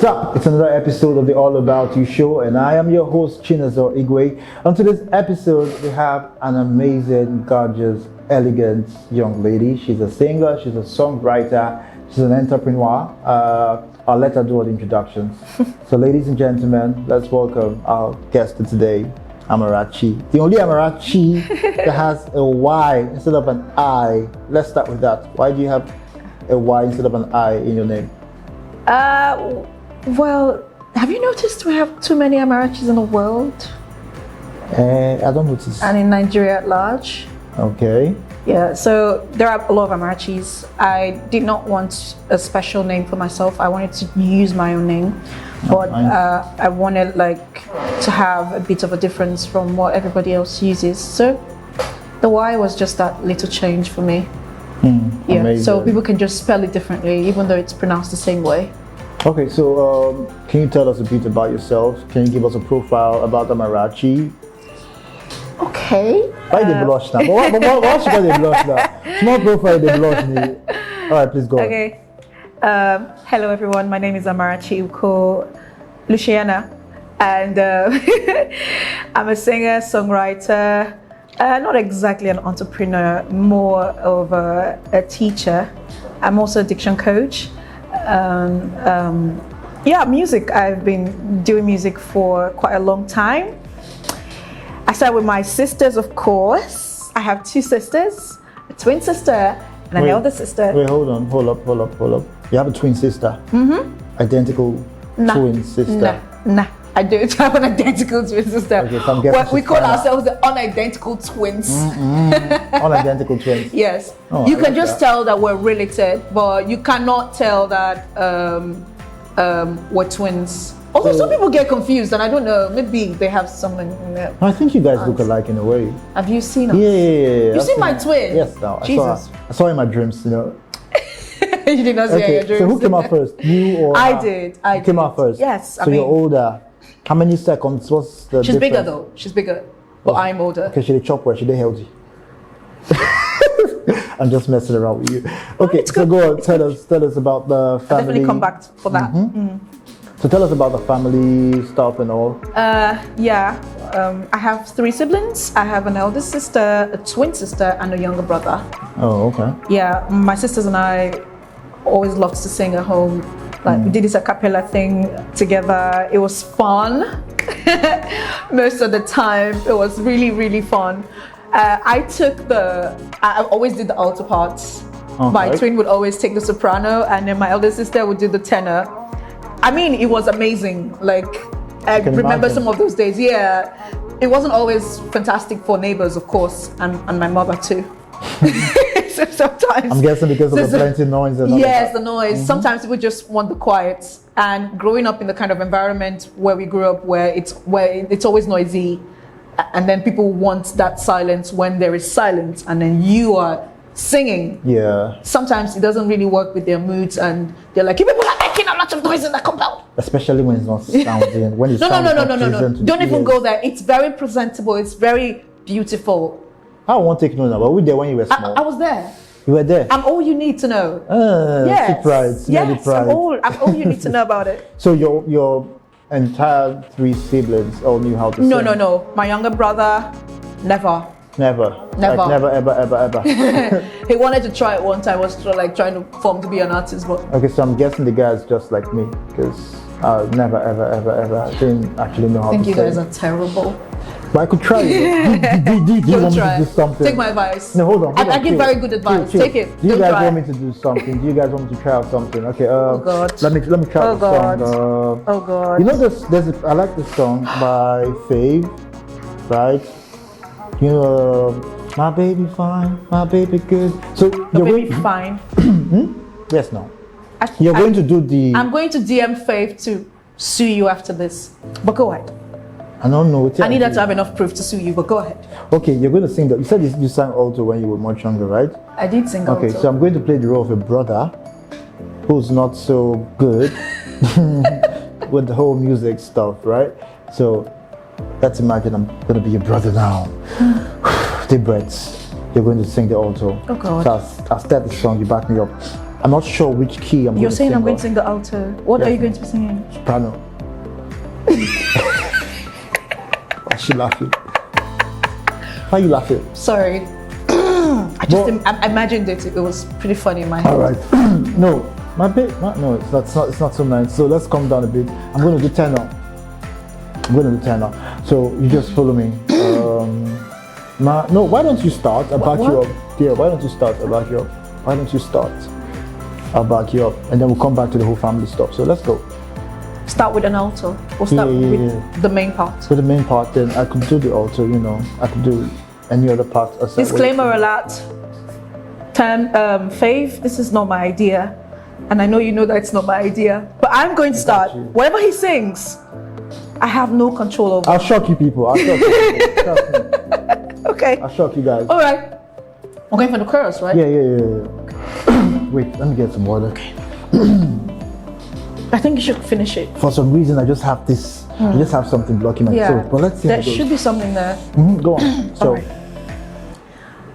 up? It's another episode of the All About You show, and I am your host, Chinazor Igwe. On today's episode, we have an amazing, gorgeous, elegant young lady. She's a singer, she's a songwriter, she's an entrepreneur. I'll let her do all the introductions. So, ladies and gentlemen, let's welcome our guest today, Amarachy. The only Amarachy that has a Y instead of an I. Let's start with that. Why do you have a Y instead of an I in your name? Well, have you noticed we have too many Amarachys in the world? I don't notice. And in Nigeria at large? Okay. Yeah, so there are a lot of Amarachys. I did not want a special name for myself. I wanted to use my own name. But I wanted to have a bit of a difference from what everybody else uses. So the Y was just that little change for me. Yeah, amazing. So people can just spell it differently, even though it's pronounced the same way. Okay, so can you tell us a bit about yourself? Can you give us a profile about Amarachy? Okay. Why they blush now? Why should they blush now? Small profile, they blush me. All right, please go. Okay. Hello, everyone. My name is Amarachy Luciana, and I'm a singer, songwriter. Not exactly an entrepreneur, more of a teacher. I'm also a diction coach. Music. I've been doing music for quite a long time. I started with my sisters, of course. I have two sisters, a twin sister and an elder sister. Wait, hold up. You have a twin sister? Mm-hmm. Identical twin sister? Nah. I don't have an identical twin sister. Okay, so I'm guessing we call ourselves the unidentical twins. Unidentical twins. Yes. Oh, you can just tell that we're related, but you cannot tell that we're twins. Although some people get confused, and I don't know, maybe they have someone. I think you guys look alike in a way. Have you seen us? Yeah. You seen my twin? Yes, no. Jesus. I saw in my dreams, you know. You did not see in your dreams. So who came out first? You or I did. You came out first? Yes. So you're older. How many seconds? What's the She's difference? bigger though. She's bigger. But I'm older. Okay, she did chop well. She did healthy. I'm just messing around with you. Okay, so go on. Tell us about the family. I'll definitely come back for that. So tell us about the family stuff and all. I have three siblings. I have an elder sister, a twin sister, and a younger brother. Oh, okay. Yeah, my sisters and I always loved to sing at home. We did this a cappella thing together. It was fun. Most of the time, it was really, really fun. I always did the alto parts. Okay. My twin would always take the soprano, and then my elder sister would do the tenor. I mean, it was amazing. I remember some of those days. Yeah, it wasn't always fantastic for neighbors, of course, and my mother too. So sometimes I'm guessing because of the plenty noise and all yes, the noise. Sometimes people just want the quiet. And growing up in the kind of environment where we grew up, where it's always noisy, and then people want that silence when there is silence, and then you are singing. Yeah. Sometimes it doesn't really work with their moods, and they're like, "You people are making a lot of noise in the compound." Especially when it's not sounding. When it's no. Don't even go there. It's very presentable. It's very beautiful. I won't take no. But we there when you were small. I was there. You were there. I'm all you need to know. Yes. Pride. Yes. I'm all you need to know about it. So your entire three siblings all knew how to sing? No. My younger brother, never. Never, ever. He wanted to try it one time. Was trying to form to be an artist, but okay. So I'm guessing the guy's just like me because I never, ever didn't actually know how to sing. I think you guys are terrible. But I could try it. Do you want me to do something? Take my advice. No, hold on. I give very good advice. Take it. Do you guys want me to do something? Do you guys want me to try out something? Okay. Oh God. Let me try the song. Oh God. You know I like this song by Fave, right? You know, my baby fine, my baby good. So your baby fine. Yes, no. You're going to do the. I'm going to DM Fave to sue you after this. But go ahead. I don't know. I need her to have enough proof to sue you, but go ahead. Okay, you're going to sing that. You said you sang alto when you were much younger, right? I did sing alto. Okay, so I'm going to play the role of a brother who's not so good with the whole music stuff, right? So let's imagine I'm going to be your brother now. Deep breaths. You're going to sing the alto. Oh God. So I'll start the song, you back me up. I'm not sure which key I'm You're going to saying sing I'm going on. to sing the alto. What are you going to be singing? Soprano. Why is she laughing? Why are you laughing? Sorry. I just I imagined it. It was pretty funny in my head. All right. No, no, it's not so nice. So let's calm down a bit. I'm going to do tenor. So you just follow me. No, why don't you start? I'll back you up. Yeah, why don't you start? I'll back you up. I'll back you up. And then we'll come back to the whole family stuff. So let's go. Start with an alto. Or start with the main part. So the main part, then I could do the alto, I could do any other part. Disclaimer alert. Faith, this is not my idea. And I know you know that it's not my idea. But I'm going to start. Whatever he sings, I have no control over. I'll shock you people. Trust me. Okay. I'll shock you guys. All right. We're going for the chorus, right? Yeah. Wait, let me get some water. Okay. I think you should finish it. For some reason, I just have this. I just have something blocking my throat. But let's see. There should be something there. Go on. So. All right.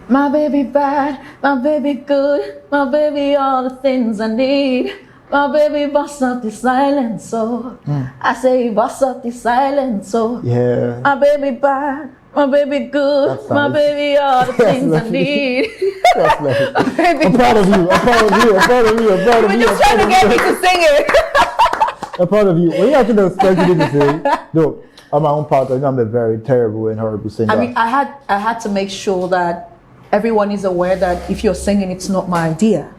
My baby bad, my baby good, my baby all the things I need. My baby bust up the silence, so I say bust up the silence, so yeah. My baby bad, my baby good, my baby all the things I need. That's nice. I'm proud of you. We're just trying to get me to sing it. I'm proud of you. When you actually expected me to sing, no, on my own part, I know I'm a very terrible and horrible singer. I mean, I had to make sure that everyone is aware that if you're singing, it's not my idea.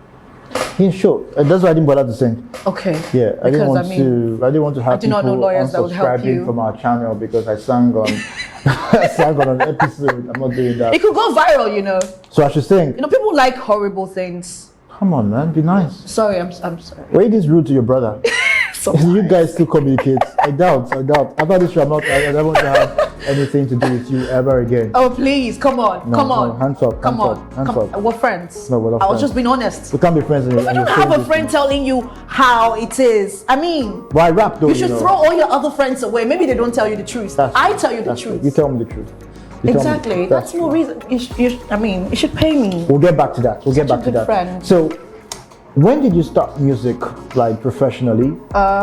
Yeah, sure. That's why I didn't bother to sing. Okay. Yeah, I didn't want to have I do not know people lawyers that would help you. unsubscribing from our channel because I sang on an episode. I'm not doing that. It could go viral, So I should sing. People like horrible things. Come on, man, be nice. Sorry, I'm sorry. Why this rude to your brother? You guys still communicate. I doubt. After this show, I don't want to have anything to do with you ever again. Oh, please, come on. Hands up. We're friends. No, we're not I was friends. just being honest. We can't be friends. If you don't have a friend telling you how it is, I mean, why rap though? You should throw all your other friends away. Maybe they don't tell you the truth. I tell you the truth. You tell me the truth. Exactly. That's more reason. You should pay me. We'll get back to that. Friend. So, when did you start music, like professionally?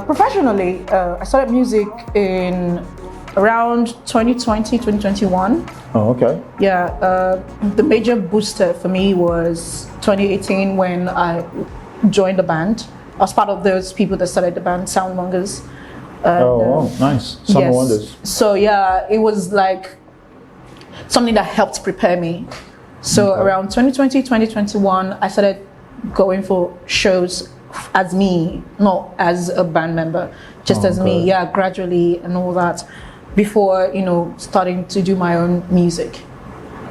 Professionally, I started music in around 2020, 2021. Oh, okay. Yeah, the major booster for me was 2018 when I joined the band. I was part of those people that started the band, Soundmongers. Nice. Summer Wonders. So yeah, it was like something that helped prepare me. So around 2020, 2021, I started going for shows as me, not as a band member, just as me. Yeah, gradually and all that. Before starting to do my own music.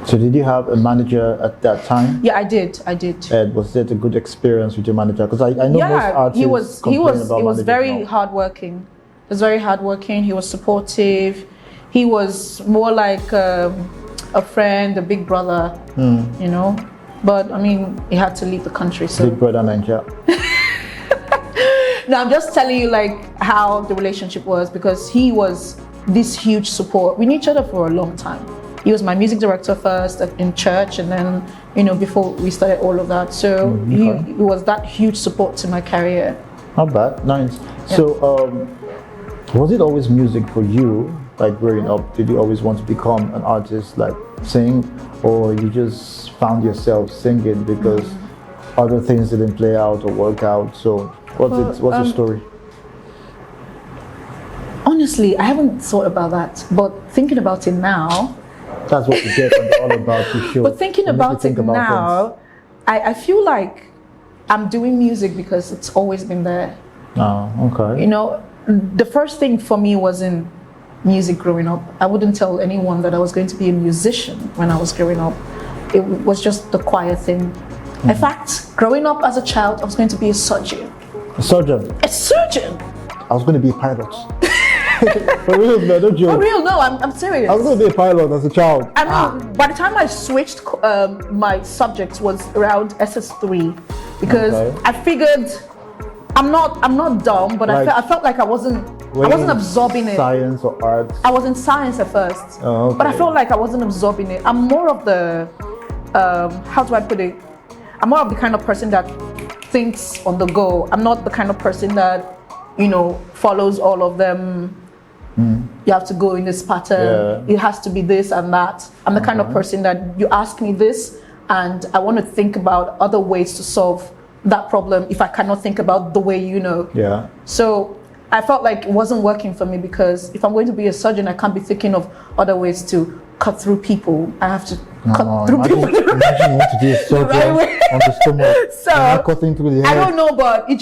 So did you have a manager at that time? Yeah, I did. And was it a good experience with your manager? Because I know most artists he was very now. hardworking. He was very hardworking. He was supportive. He was more like a friend, a big brother. But I mean, he had to leave the country. So Big brother Nigeria. No, I'm just telling you like how the relationship was, because he was this huge support. We knew each other for a long time. He was my music director first in church, and then before we started all of that. So he was that huge support to my career. Not bad, nice. Yeah. So was it always music for you, like growing up? Did you always want to become an artist, like sing, or you just found yourself singing because other things didn't play out or work out? So what's the story? Honestly, I haven't thought about that, but thinking about it now. That's what you get on the All About You show. But thinking about it now, I feel like I'm doing music because it's always been there. Oh, okay. The first thing for me wasn't music growing up. I wouldn't tell anyone that I was going to be a musician when I was growing up. It was just the quiet thing. In fact, growing up as a child, I was going to be a surgeon. A surgeon? A surgeon! I was going to be a pilot. For real, no, don't joke. For real, no, I'm serious. I was going to be a pilot as a child. I mean, by the time I switched, my subjects was around SS3, because I figured I'm not dumb, but like, I felt like I wasn't absorbing it. Science or arts? I was in science at first, but I felt like I wasn't absorbing it. I'm more of the how do I put it? I'm more of the kind of person that things on the go. I'm not the kind of person that, follows all of them. You have to go in this pattern. It has to be this and that. I'm the kind of person that you ask me this, and I want to think about other ways to solve that problem if I cannot think about the way you know. Yeah. So I felt like it wasn't working for me, because if I'm going to be a surgeon, I can't be thinking of other ways to cut through people. I have to cut through people. Imagine you want to do a surgery on the stomach. So and cutting through the head. I don't know, but it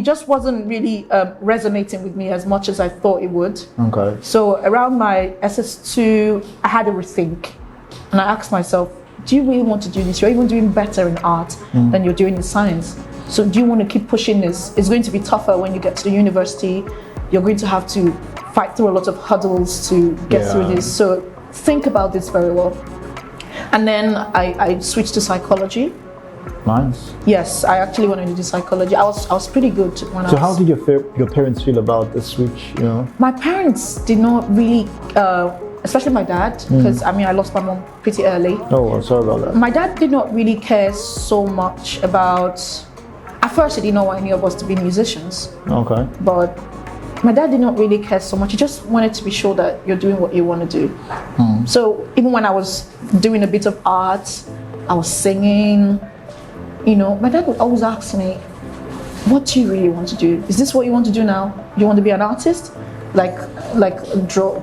just wasn't really resonating with me as much as I thought it would. Okay. So around my SS2, I had a rethink, and I asked myself, do you really want to do this? You're even doing better in art than you're doing in science. So do you want to keep pushing this? It's going to be tougher when you get to the university. You're going to have to fight through a lot of hurdles to get through this. So think about this very well. And then I switched to psychology. Nice. Yes, I actually wanted to do psychology. I was pretty good when I was... So how did your parents feel about the switch, My parents did not really, especially my dad, because I lost my mom pretty early. Oh, I'm sorry about that. My dad did not really care so much about... At first, he did not want any of us to be musicians. Okay. But my dad did not really care so much. He just wanted to be sure that you're doing what you want to do. So even when I was doing a bit of art, I was singing, my dad would always ask me, what do you really want to do? Is this what you want to do now? You want to be an artist? Like draw,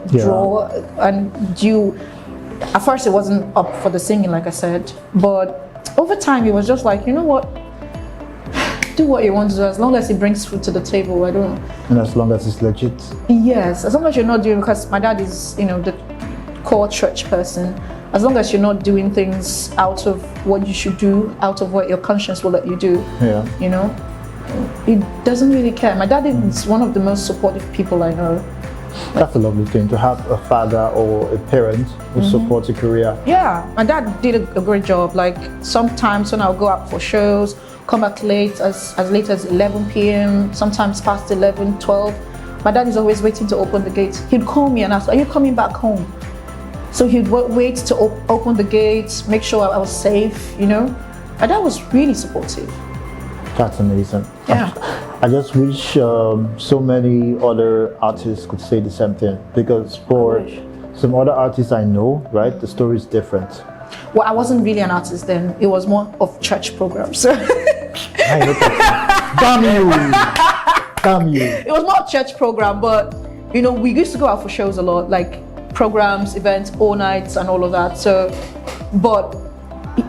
and do you... At first, it wasn't up for the singing, like I said, but over time, it was just like, you know what? Do what you want to do, as long as it brings food to the table. I don't know. And as long as it's legit. Yes, as long as you're not doing, because my dad is, the core church person. As long as you're not doing things out of what you should do, out of what your conscience will let you do. Yeah. He doesn't really care. My dad is one of the most supportive people I know. That's a lovely thing, to have a father or a parent who supports a career. Yeah, my dad did a great job. Like sometimes when I'll go out for shows, come back late, as late as 11 p.m., sometimes past 11, 12. My dad is always waiting to open the gate. He'd call me and ask, are you coming back home? So he'd wait to open the gate, make sure I was safe, My dad was really supportive. That's amazing. Yeah. I just wish so many other artists could say the same thing, because for some other artists I know, right, the story is different. Well, I wasn't really an artist then. It was more of church programs. Damn you! Damn you! It was more church program, but we used to go out for shows a lot, like programs, events, all nights, and all of that. So, but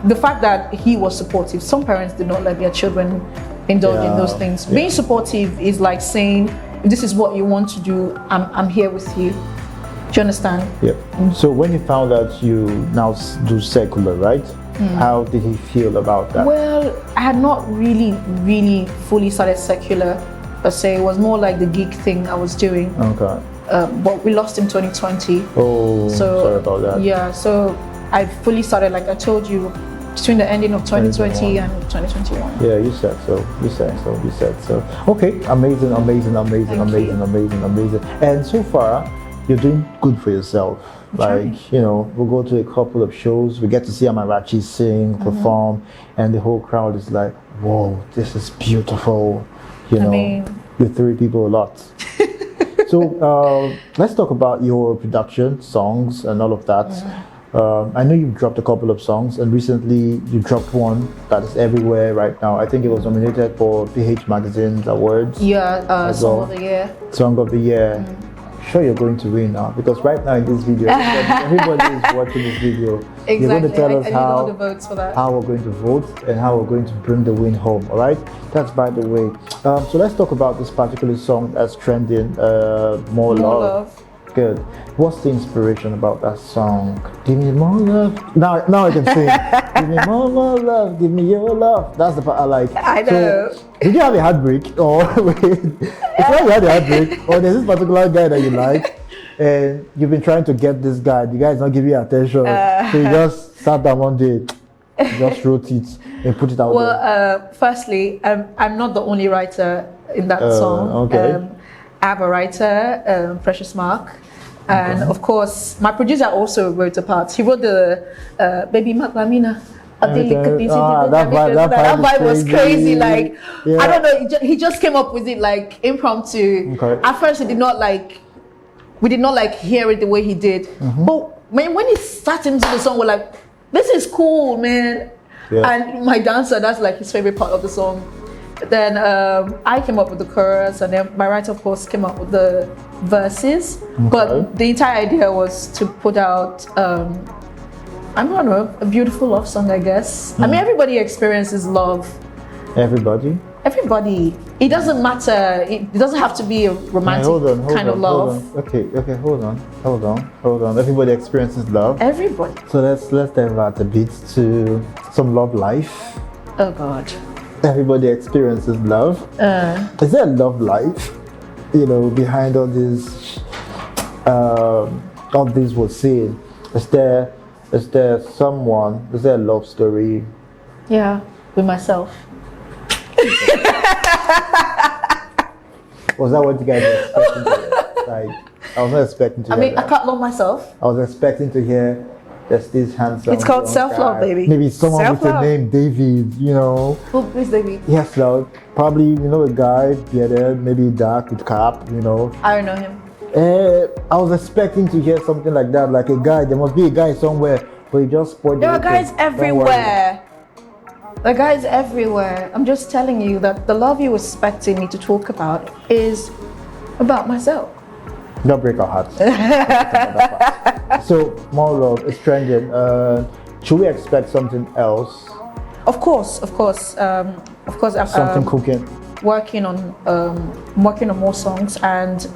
the fact that he was supportive, some parents did not let their children indulge in those things. Being supportive is like saying, if this is what you want to do, I'm here with you. Do you understand? Yeah. So when you found out you now do secular, right? How did he feel about that? Well, I had not really fully started secular per se. It was more like the gig thing I was doing. Okay. But we lost in 2020. Oh, so, sorry about that. Yeah, so I fully started, like I told you, between the ending of 2020 and 2021. Yeah, you said so. Okay, amazing. And so far, you're doing good for yourself. We'll go to a couple of shows, we get to see Amarachy sing, perform, and the whole crowd is like, whoa, this is beautiful. You thrill people a lot. So let's talk about your production, songs, and all of that. I know you've dropped a couple of songs, and recently you dropped one that is everywhere right now. I think it was nominated for PH Magazine's awards. Yeah, Song of the Year. Song of the Year. Sure, you're going to win now, because right now in this video, everybody is watching this video. Exactly. You're going to tell us all the votes for that. how we're going to vote and how we're going to bring the win home. All right, that's by the way. So let's talk about this particular song that's trending. More love. Good. What's the inspiration about that song? Give me more love. Now I can sing. Give me more love. Give me your love. That's the part I like. I know. So, did you have a heartbreak, or wait? It's not you had a heartbreak, or there's this particular guy that you like, and you've been trying to get this guy. The guy is not giving you attention, so you just sat down one day, just wrote it and put it out there. Well, firstly, I'm not the only writer in that song. Okay. I have a writer, Precious Mark. And of course, my producer also wrote a part. He wrote the Baby Maglamina. That vibe was crazy. Like, yeah. I don't know, he just came up with it like impromptu. Okay. At first, we did not like hear it the way he did. But when he sat into the song, we're like, this is cool, man. Yeah. And my dancer, that's like his favorite part of the song. Then I came up with the chorus, and then my writer, of course, came up with the verses. Okay. But the entire idea was to put out, I don't know, a beautiful love song, I guess. I mean, everybody experiences love. Everybody? Everybody. It doesn't matter. It doesn't have to be a romantic kind of love. Okay, hold on. Everybody experiences love. Everybody. So let's divert a bit to some love life. Oh God. Everybody experiences love. Is there a love life? Behind all this we're seeing. Is there a love story? Yeah, with myself. Was that what you guys were expecting to hear? Like, I was not expecting to hear that. I can't love myself. I was expecting to hear there's this handsome. It's called young self-love, guy. baby. Maybe someone Self-love. with the name David, Who is David? Yes, no, probably, a guy, bearded, maybe dark with cap, I don't know him. I was expecting to hear something like that, like a guy. There must be a guy somewhere, but he just spoiled There are the guys thing. Don't worry. everywhere. There are guys everywhere. I'm just telling you that the love you're expecting me to talk about is about myself. Don't break our hearts. So, more love is trending. Should we expect something else? Of course. I'm Something cooking. working on more songs, and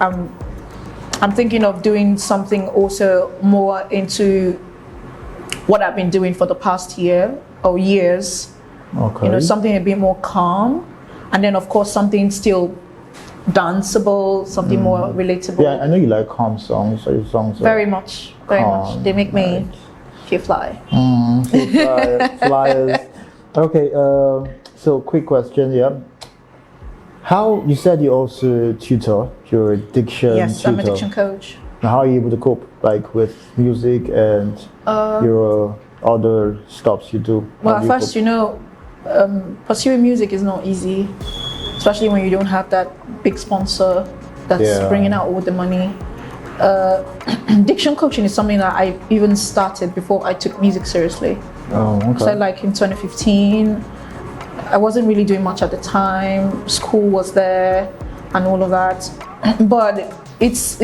I'm thinking of doing something also more into what I've been doing for the past year or years. Okay. Something a bit more calm, and then of course something still danceable, something more relatable. Yeah, I know you like calm songs. So your songs are Very much. They make me right. feel fly. Flyers. Okay. So quick question. Yeah. How you said you also tutor? You're a diction Yes, tutor. I'm a diction coach. Now, how are you able to cope, like with music and your other stops you do? Well, How at do you first, cope? pursuing music is not easy, especially when you don't have that big sponsor that's bringing out all the money. Diction coaching is something that I even started before I took music seriously. Oh, okay. So like in 2015, I wasn't really doing much at the time. School was there and all of that, but it's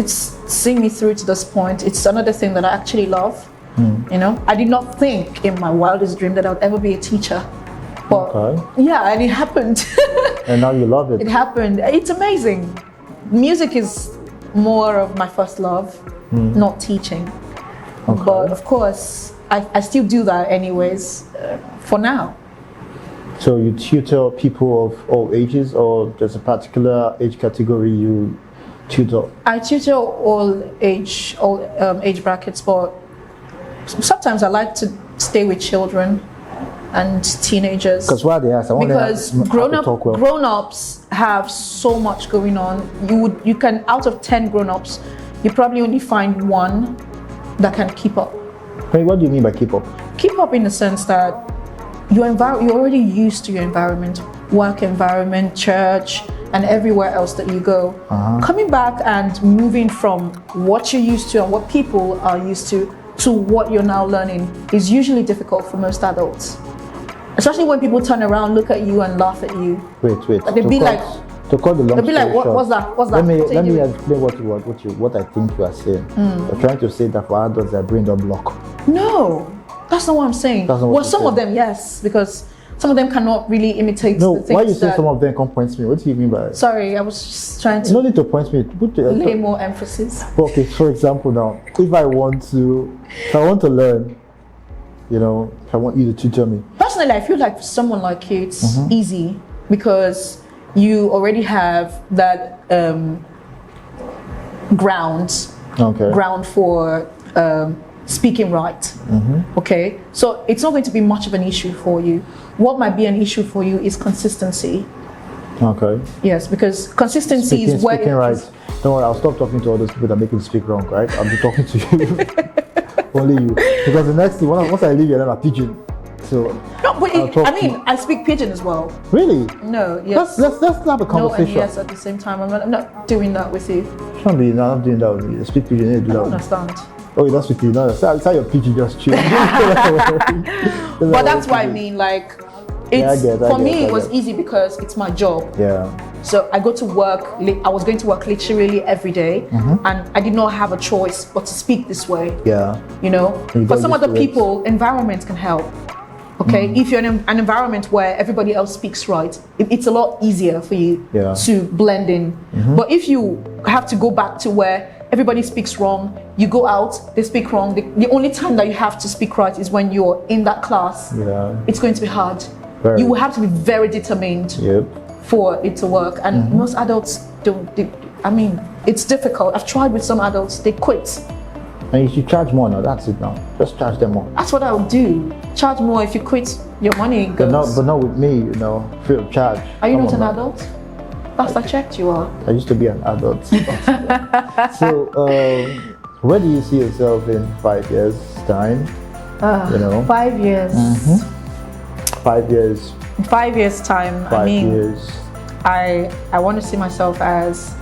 seen me through to this point. It's another thing that I actually love. I did not think in my wildest dream that I would ever be a teacher, but yeah, and it happened. And now you love it. It happened. It's amazing. Music is more of my first love, not teaching. Okay. But of course, I still do that anyways, for now. So you tutor people of all ages, or there's a particular age category you tutor? I tutor all age brackets, but sometimes I like to stay with children and teenagers. Because why they ask? I want Because to talk well. grown-ups have so much going on. You can, out of 10 grown-ups, you probably only find one that can keep up. Wait, what do you mean by keep up? Keep up in the sense that you're already used to your environment, work environment, church, and everywhere else that you go. Coming back and moving from what you're used to and what people are used to what you're now learning is usually difficult for most adults. Especially when people turn around, look at you and laugh at you. Wait. They'll be like, to cut the long they'll be like, story short, what's that? What's Let that? me What are you doing? explain what I think you are saying. You're trying to say that for adults, their brain don't block. No, that's not what I'm saying. That's not what Well, you're some of saying. them, yes, because some of them cannot really imitate No, the things why you say that... some of them come point me? What do you mean by it? Sorry, I was just trying to No need to point me. lay more emphasis. Okay, for example, now, if I want to learn, if I want you to tutor me. Personally, I feel like for someone like you, it's easy because you already have that ground for speaking right. Okay, so it's not going to be much of an issue for you. What might be an issue for you is consistency. Okay. Yes, because consistency is where speaking right. Don't worry, I'll stop talking to all those people that make you speak wrong, right? I'll be talking to you. Only you. Because the next thing, once I leave you, then I'm pigeon. So No, but I'll talk I to mean, you. I speak pidgin as well. Really? No, yes. Let's have a No and conversation. yes at the same time. I'm not doing that with you. Can't be not doing that with you. Speak pidgin, you do I that don't with me. understand. Oh, that's with you. No, that's how your pidgin just chill. But that's what I mean. Like, it's for me. It was easy because it's my job. Yeah. So I go to work. I was going to work literally every day, and I did not have a choice but to speak this way. Yeah. You know, You for got some used other to it. people, environment can help. Okay, if you're in an environment where everybody else speaks right, it's a lot easier for you Yeah. to blend in. But if you have to go back to where everybody speaks wrong, you go out, they speak wrong. The only time that you have to speak right is when you're in that class. Yeah. It's going to be hard. Very. You will have to be very determined Yep. for it to work. And most adults don't. I mean, it's difficult. I've tried with some adults; they quit. And you should charge more now. That's it now. Just charge them more. That's what I would do. Charge more if you quit. Your money goes. But not with me. You know, free of charge. Are you Come not on an now. adult? Last I checked, you are. I used to be an adult. So, where do you see yourself in 5 years' time? You know, 5 years. 5 years, In 5 years' time, 5 I mean, years. I want to see myself as,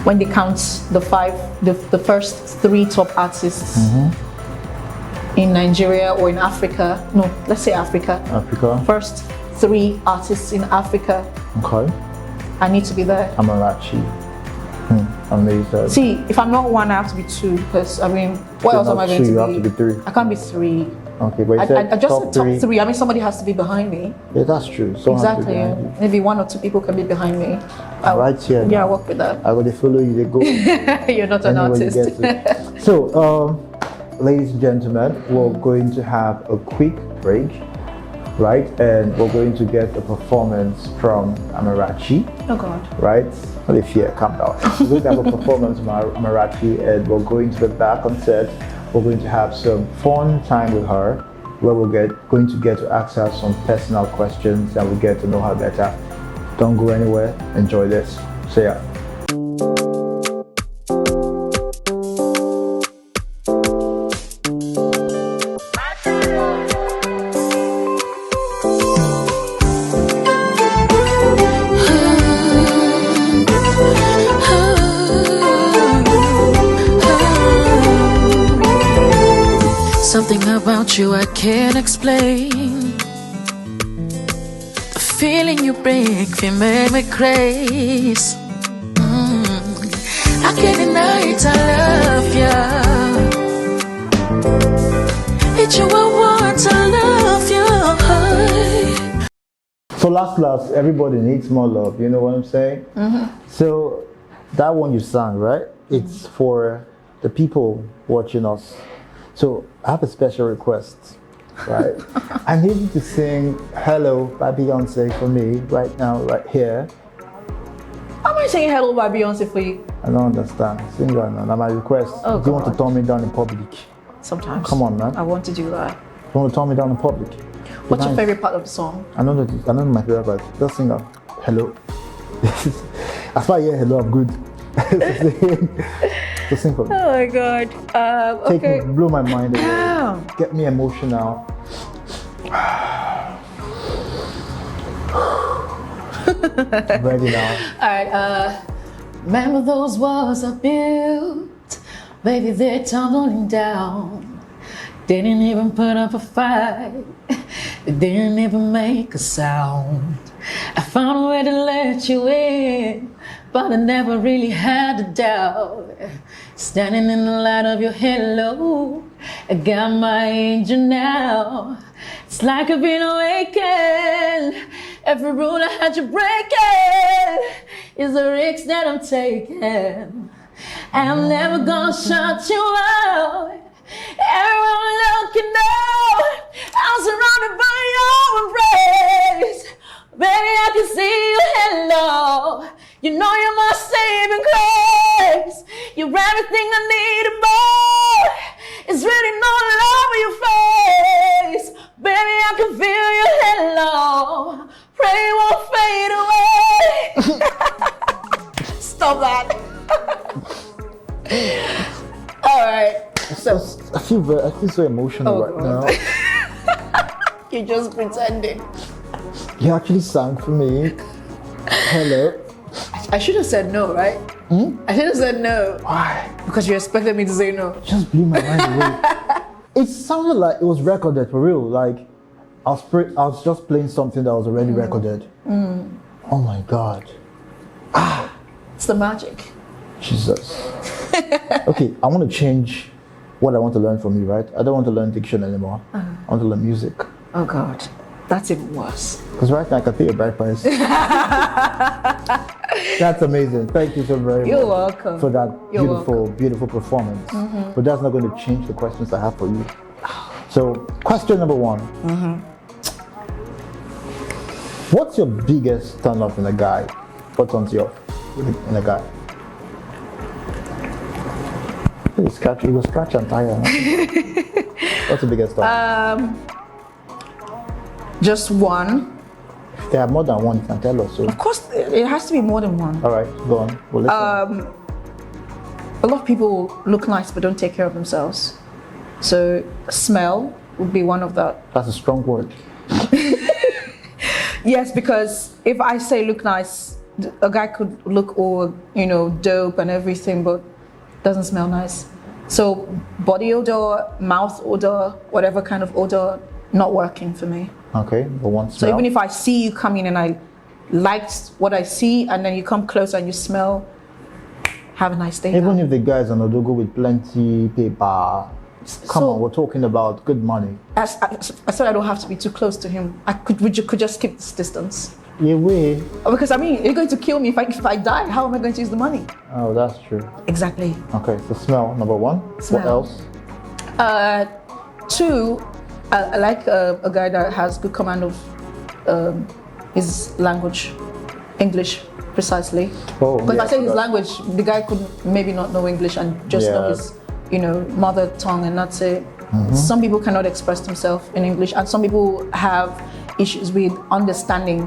when they count the first 3 top artists in Nigeria or in Africa. No, let's say Africa. Africa. First 3 artists in Africa. Okay. I need to be there. Amarachi. Amazing. See, if I'm not 1, I have to be 2 because I mean, what else am I going to be? You have to be 3. I can't be 3. Okay, but you said I just top said 3. top 3. I mean, somebody has to be behind me. Yeah, that's true. Someone has to be Exactly. behind you. Maybe 1 or 2 people can be behind me. Right here. Yeah, I now. work with that. I got to follow you. They go. You're not an Anywhere you artist. get to. So, ladies and gentlemen, we're going to have a quick break, right? And we're going to get a performance from Amarachy, Oh God. right? Not a fear, calm down. We're going to have a performance from Amarachy, and we're going to be back on set. We're going to have some fun time with her, where we're going to get to ask her some personal questions, and we'll get to know her better. Don't go anywhere. Enjoy this. See ya. Something about you I can't explain. The feeling you bring can make me crazy. I can't deny it, I love ya. It's you I want, I love you. So last, everybody needs more love. You know what I'm saying? So that one you sang, right? It's for the people watching us. So I have a special request, right? I need you to sing "Hello" by Beyonce for me right now, right here. How am I saying hello by Beyonce for you? I don't understand. Sing right now. Now my request. Oh, Do you want to God. turn me down in public? Sometimes. Come on, man. I want to do that. You want to turn me down in public? What's your Nice. favorite part of the song? I know my favorite part. Just sing a hello. As far as I hear hello, I'm good. So sing for me. Oh my God. Take me, blow my mind away. Wow. Get me emotional. I'm ready now. Alright, remember those walls I built? Baby, they're tumbling down. Didn't even put up a fight. They didn't even make a sound. I found a way to let you in, but I never really had a doubt. Standing in the light of your halo, I got my angel now. It's like I've been awakened. Every rule I had you breaking is a risk that I'm taking. And I'm never gonna shut you out. Everyone looking out, I'm surrounded by your embrace. Baby, I can see you, hello. You know you're my saving grace. You're everything I need and more. It's really no love on your face. Baby, I can feel you, hello. Pray it won't fade away. Stop that. All right. I feel so emotional Oh, right God. now. You're just pretending. You actually sang for me. Hello. I should have said no, right? I should have said no. Why? Because you expected me to say no. Just blew my mind away. It sounded like it was recorded for real. Like I was just playing something that was already recorded. Oh my God. It's the magic. Jesus. Okay, I want to change what I want to learn from you, right? I don't want to learn diction anymore. I want to learn music. Oh God, that's even worse. Because right now I can pay a bride price. That's amazing. Thank you so very You're much welcome. for that You're beautiful performance. But that's not going to change the questions I have for you. So, question number 1. What's your biggest turn off in a guy? What turns you off in a guy? He was scratch and tire. Huh? What's the biggest turn off? Just one. If there are more than one, you can tell us. So. Of course, it has to be more than one. All right, go on. We'll listen. A lot of people look nice but don't take care of themselves. So smell would be one of that. That's a strong word. Yes, because if I say look nice, a guy could look all, dope and everything, but doesn't smell nice. So body odor, mouth odor, whatever kind of odor, not working for me. Okay, but one smell. So even if I see you come in and I liked what I see, and then you come closer and you smell, have a nice day. Even if the guy's on Odogo with plenty paper, come on, we're talking about good money. I said I don't have to be too close to him. We could just keep this distance. Yeah, way. Because you're going to kill me if I die. How am I going to use the money? Oh, that's true. Exactly. Okay, so smell, number 1. Smell. What else? 2, I like a guy that has good command of his language, English precisely. Oh, Because if I yeah, say his language, the guy could maybe not know English and just know his, mother tongue, and that's it. Some people cannot express themselves in English, and some people have issues with understanding.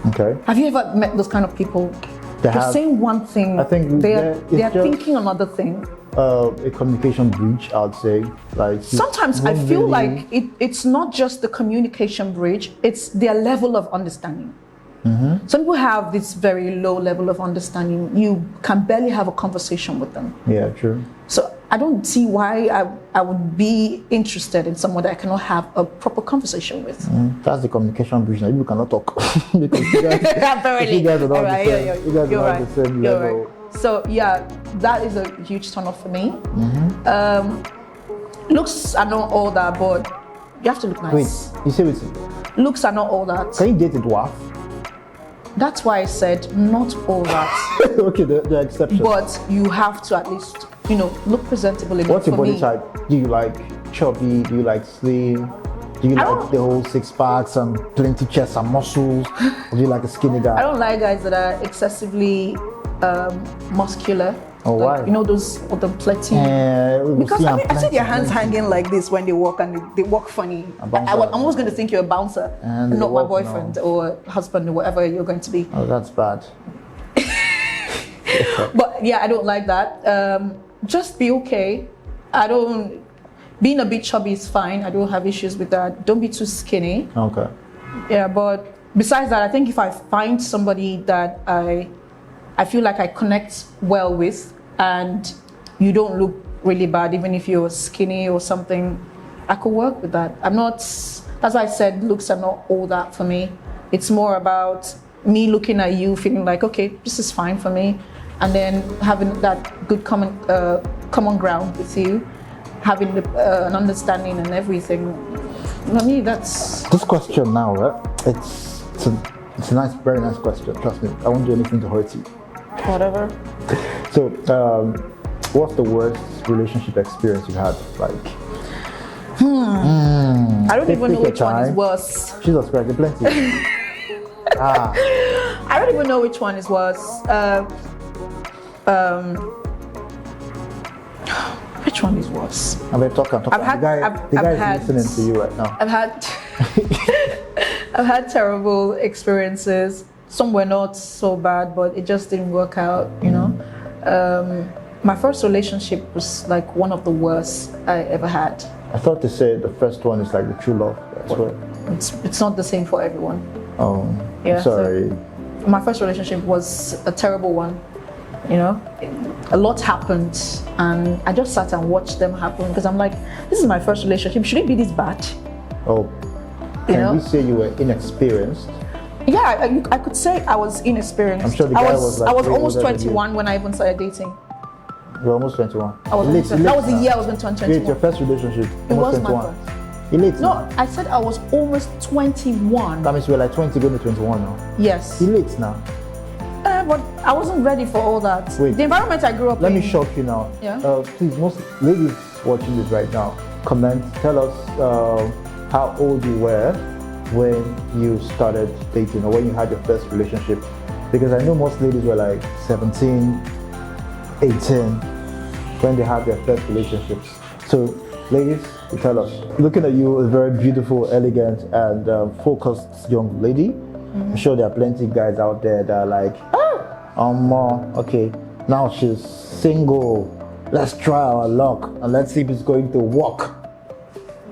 Okay. Have you ever met those kind of people? They're saying one thing, I think they are just thinking another thing. A communication breach, I'd say. Like Sometimes I feel like it's not just the communication bridge, it's their level of understanding. Some people have this very low level of understanding. You can barely have a conversation with them. Yeah, true. So I don't see why I would be interested in someone that I cannot have a proper conversation with. That's the communication bridge. Now you cannot talk because you guys are not the same level. Right. So yeah, that is a huge turn off for me. Looks are not all that, but you have to look nice. Wait, you say it? Looks are not all that. Can you date a dwarf? That's why I said not all that. Okay, the exception. But you have to at least, look presentable enough. What's your for body me. type? Do you like chubby? Do you like slim? Do you like the whole 6 packs and plenty chest and muscles? Or do you like a skinny guy? I don't like guys that are excessively muscular. Oh, why? Those with the plenty. Because I see their hands hanging like this when they walk, and they walk funny. I'm almost going to think you're a bouncer, and not my boyfriend or husband or whatever you're going to be. Oh, that's bad. But yeah, I don't like that. Just be okay. Being a bit chubby is fine. I don't have issues with that. Don't be too skinny. Okay. Yeah, but besides that, I think if I find somebody that I feel like I connect well with, and you don't look really bad, even if you're skinny or something, I could work with that. That's why I said looks are not all that for me. It's more about me looking at you, feeling like, okay, this is fine for me, and then having that good common ground with you, having an understanding and everything. For me, that's... This question now, right? It's a nice, very nice question. Trust me, I won't do anything to hurt you. Whatever. So, what's the worst relationship experience you had? Like, I don't even know which one is worse. Jesus Christ, the plenty. I don't even know which one is worse. Which one is worse? I'm talking. The guy is listening to you right now. I've had terrible experiences. Some were not so bad, but it just didn't work out, My first relationship was like one of the worst I ever had. I thought to say the first one is like the true love. That's what. it's not the same for everyone. Oh, Yeah, sorry. My first relationship was a terrible one. You know, a lot happened, and I just sat and watched them happen because I'm like, this is my first relationship. Should it be this bad? Oh, You can know? we say you were inexperienced? Yeah, I could say I was inexperienced. I'm sure the guy was like I was way almost older than you. 21 when I even started dating. You were almost 21. I was Late- almost, that was the late year now. I was going to turn Wait, your 21. first relationship? It was almost my 21. first. You late No, now. I said I was almost 21. That means you were like 20 going to 21 now. Yes. You late now. But I wasn't ready for all that. Wait. The environment I grew up Let in. me shock you now. Yeah. Please, most ladies watching this right now, comment, tell us how old you were when you started dating or when you had your first relationship. Because I know most ladies were like 17, 18 when they had their first relationships. So, ladies, tell us. Looking at you, a very beautiful, elegant, and focused young lady. I'm sure there are plenty of guys out there that are like, okay, now she's single. Let's try our luck and let's see if it's going to work.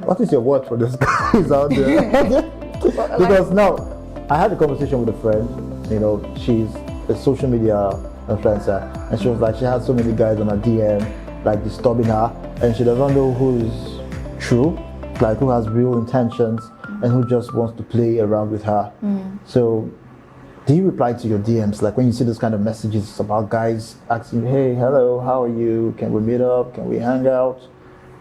What is your word for this guys out there? Because now, I had a conversation with a friend. You know, she's a social media influencer, and she was like, she has so many guys on her DM, like disturbing her, and she doesn't know who is true, like who has real intentions, and who just wants to play around with her. So, do you reply to your DMs? Like when you see those kind of messages about guys asking, hey, hello, how are you? Can we meet up? Can we hang out?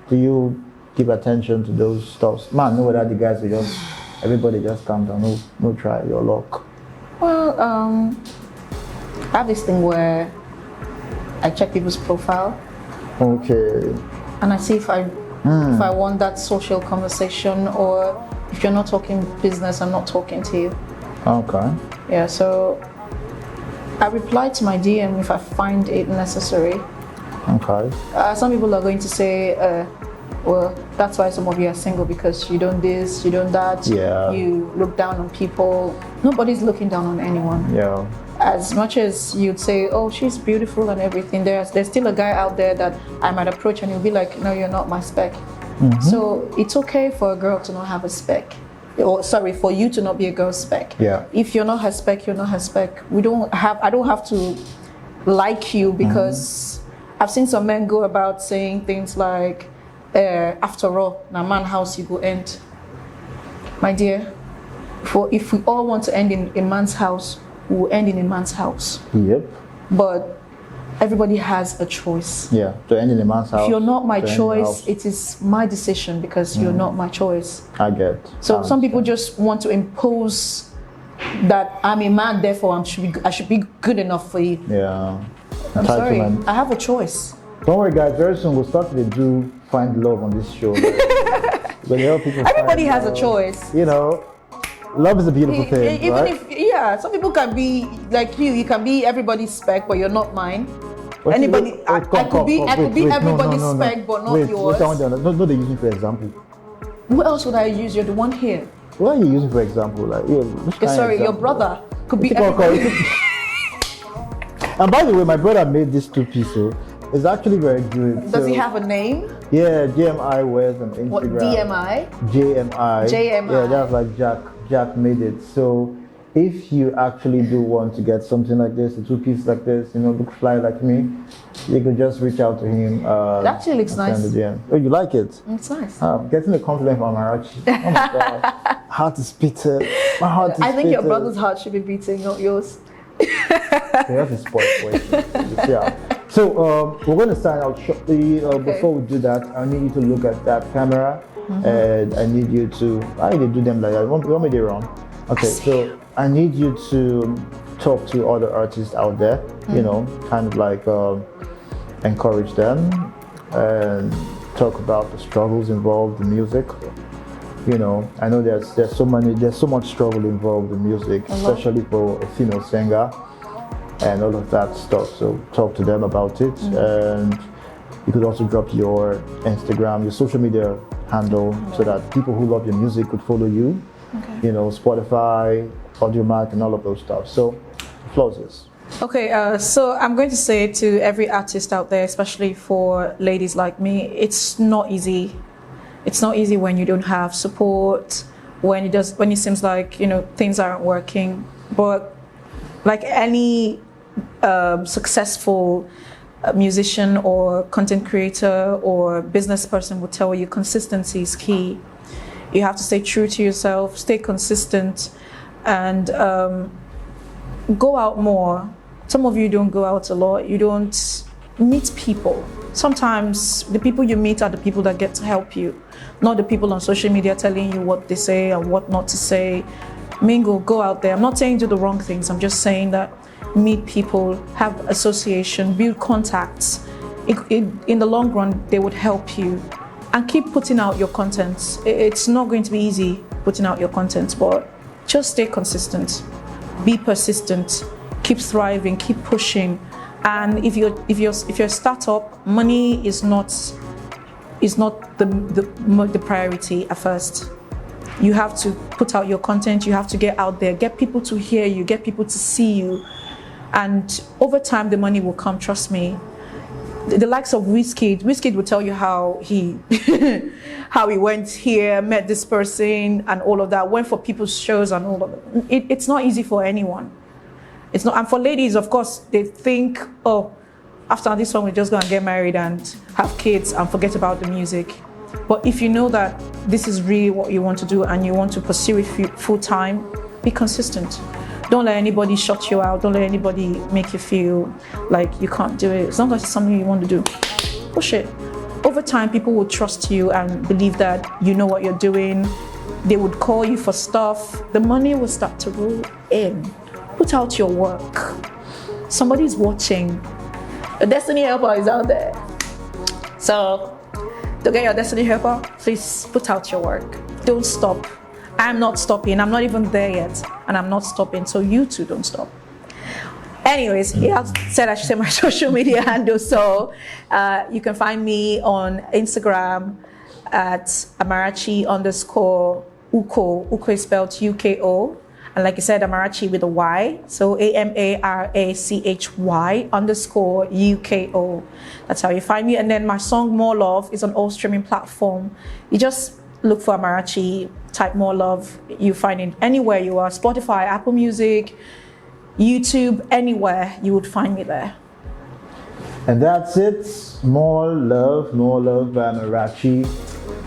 Do you give attention to those stuff? Man, no, whether the guys are just, everybody just calm down, no try your luck. Well, I have this thing where I check people's profile Okay. and I see if I want that social conversation, or if you're not talking business, I'm not talking to you. Okay. Yeah, so I reply to my DM if I find it necessary. Okay. Some people are going to say, well, that's why some of you are single, because you don't this, you don't that. Yeah. You look down on people. Nobody's looking down on anyone. Yeah. As much as you'd say, oh, she's beautiful and everything, there's still a guy out there that I might approach and he'll be like, no, you're not my spec. So it's okay for a girl to not have a spec. Or sorry, for you to not be a girl's spec. Yeah. If you're not her spec, you're not her spec. I don't have to like you because I've seen some men go about saying things like, after all, na man house you go end. My dear, if we all want to end in a man's house, we'll end in a man's house. Yep. But everybody has a choice. Yeah. To end in a man's house. If you're not my to end in a choice, house. it is my decision because you're not my choice. I get. So some people just want to impose that I'm a man, therefore I should be good enough for you. Yeah. I'm sorry, Entitlement. I have a choice. Don't worry, guys. Very soon we'll start to do find love on this show. When help people Everybody find has a love. choice. You know, love is a beautiful thing, Even right? if some people can be like you can be everybody's spec, but you're not mine. But Anybody, wait, I come, could be come, everybody's no. spec, but not wait, yours. Wait, no, they using for example. Who else would I use? You're the one here. What are you using for example? Like, which kind of Sorry, your example? brother could be Take our call. everybody. And by the way, my brother made this two-piece, so it's actually very good. Does he So, have a name? Yeah, JMI wears on Instagram. What, DMI? JMI. JMI. Yeah, that's like Jack made it. So if you actually do want to get something like this, a two-piece like this, you know, look fly like me, you could just reach out to him. It actually looks and send nice. the DM. Oh, you like it? It's nice. Getting a compliment from Amarachy. Oh my God. Heart is bitter. My heart is I think your bitter. brother's heart should be beating, not yours. Okay, that's a spoiled question. Yeah. So we're going to sign out shortly. Before we do that, I need you to look at that camera, and I need you to. I need to do them like that. You want me to do wrong? Okay. So I need you to talk to other artists out there. You know, kind of like encourage them and talk about the struggles involved in music. You know, I know there's so much struggle involved in music, especially for a female singer and all of that stuff. So talk to them about it, and you could also drop your Instagram, your social media handle, so that people who love your music could follow you. Okay. You know, Spotify, Audiomack, and all of those stuff. So, the floor is yours. Okay, so I'm going to say to every artist out there, especially for ladies like me, it's not easy. It's not easy when you don't have support, when it seems like things aren't working. But like any successful musician or content creator or business person will tell you, consistency is key. You have to stay true to yourself, stay consistent, and go out more. Some of you don't go out a lot. You don't meet people. Sometimes the people you meet are the people that get to help you, not the people on social media telling you what they say and what not to say. Mingle, go out there. I'm not saying do the wrong things. I'm just saying that meet people, have association, build contacts. In the long run, they would help you. And keep putting out your content. It's not going to be easy putting out your content, but just stay consistent, be persistent, keep thriving, keep pushing. And if you're a startup, money is not the priority at first. You have to put out your content. You have to get out there, get people to hear you, get people to see you, and over time the money will come. Trust me. The likes of Wizkid will tell you how he how he went here, met this person, and all of that. Went for people's shows and all of it. It's not easy for anyone. It's not, and for ladies, of course, they think, oh, after this one, we're just gonna get married and have kids and forget about the music. But if you know that this is really what you want to do and you want to pursue it full time, be consistent. Don't let anybody shut you out. Don't let anybody make you feel like you can't do it. As long as it's something you want to do, push it. Over time, people will trust you and believe that you know what you're doing. They would call you for stuff. The money will start to roll in. Put out your work. Somebody's watching. A destiny helper is out there. So to get your destiny helper, please put out your work. Don't stop. I'm not stopping. I'm not even there yet. And I'm not stopping. So you too don't stop. Anyways, he has said I should say my social media handle. So you can find me on Instagram at Amarachy_Uko. Uko is spelled UKO. And like I said, Amarachy with a Y. So AMARACHY_UKO. That's how you find me. And then my song More Love is on all streaming platforms. You just look for Amarachy, type More Love. You find it anywhere you are. Spotify, Apple Music, YouTube, anywhere you would find me there. And that's it. More Love by Amarachy.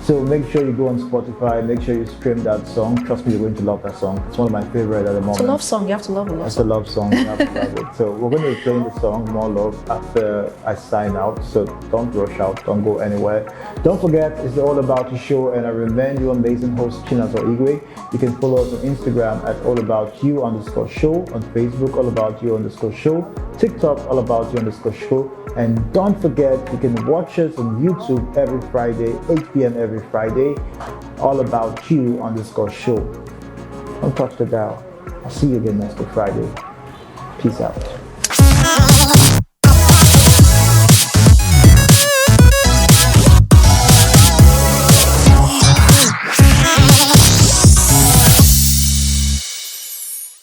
So make sure you go on Spotify, make sure you stream that song. Trust me, you're going to love that song. It's one of my favorite at the moment. It's a love song, you have to love a love It's song. a love song, you have to love it. So we're going to be playing the song More Love after I sign out. So don't rush out, don't go anywhere. Don't forget, it's All About You show, and I remain your amazing host, Chinas Igwe. You can follow us on Instagram at allaboutyu_show, on Facebook, allaboutyu_show, TikTok, allaboutyu_show. And don't forget, you can watch us on YouTube every Friday, 8 p.m. every Friday, allaboutyu_show. Don't touch the dial. I'll see you again next Friday. Peace out.